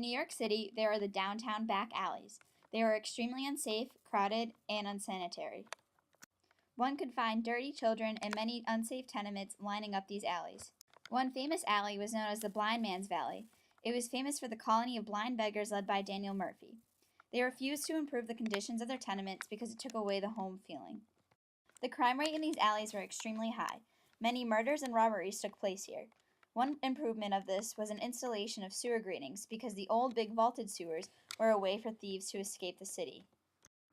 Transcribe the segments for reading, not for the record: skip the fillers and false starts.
New York City, there are the downtown back alleys. They are extremely unsafe, crowded, and unsanitary. One could find dirty children and many unsafe tenements lining up these alleys. One famous alley was known as the Blind Man's Valley. It was famous for the colony of blind beggars led by Daniel Murphy. They refused to improve the conditions of their tenements because it took away the home feeling. The crime rate in these alleys were extremely high. Many murders and robberies took place here. One improvement of this was an installation of sewer gratings because the old big vaulted sewers were a way for thieves to escape the city.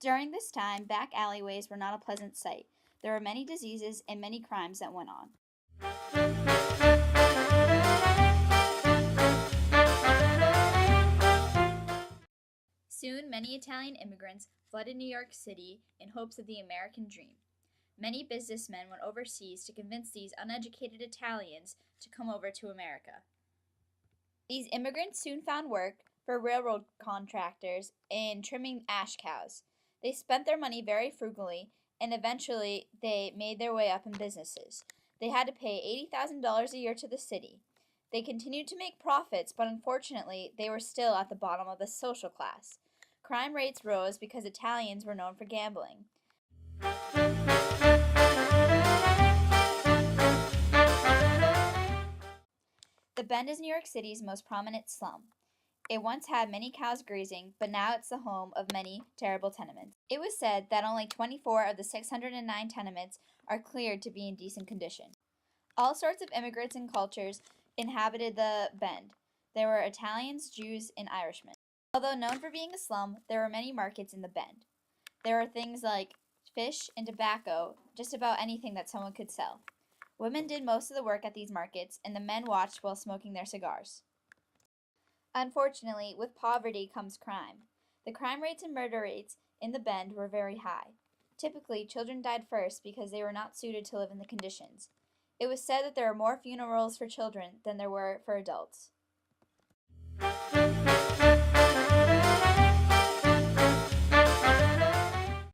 During this time, back alleyways were not a pleasant sight. There were many diseases and many crimes that went on. Soon, many Italian immigrants flooded New York City in hopes of the American dream. Many businessmen went overseas to convince these uneducated Italians to come over to America. These immigrants soon found work for railroad contractors in trimming ash cows. They spent their money very frugally, and eventually they made their way up in businesses. They had to pay $80,000 a year to the city. They continued to make profits, but unfortunately, they were still at the bottom of the social class. Crime rates rose because Italians were known for gambling. The Bend is New York City's most prominent slum. It once had many cows grazing, but now it's the home of many terrible tenements. It was said that only 24 of the 609 tenements are cleared to be in decent condition. All sorts of immigrants and cultures inhabited the Bend. There were Italians, Jews, and Irishmen. Although known for being a slum, there were many markets in the Bend. There were things like fish and tobacco, just about anything that someone could sell. Women did most of the work at these markets, and the men watched while smoking their cigars. Unfortunately, with poverty comes crime. The crime rates and murder rates in the Bend were very high. Typically, children died first because they were not suited to live in the conditions. It was said that there were more funerals for children than there were for adults.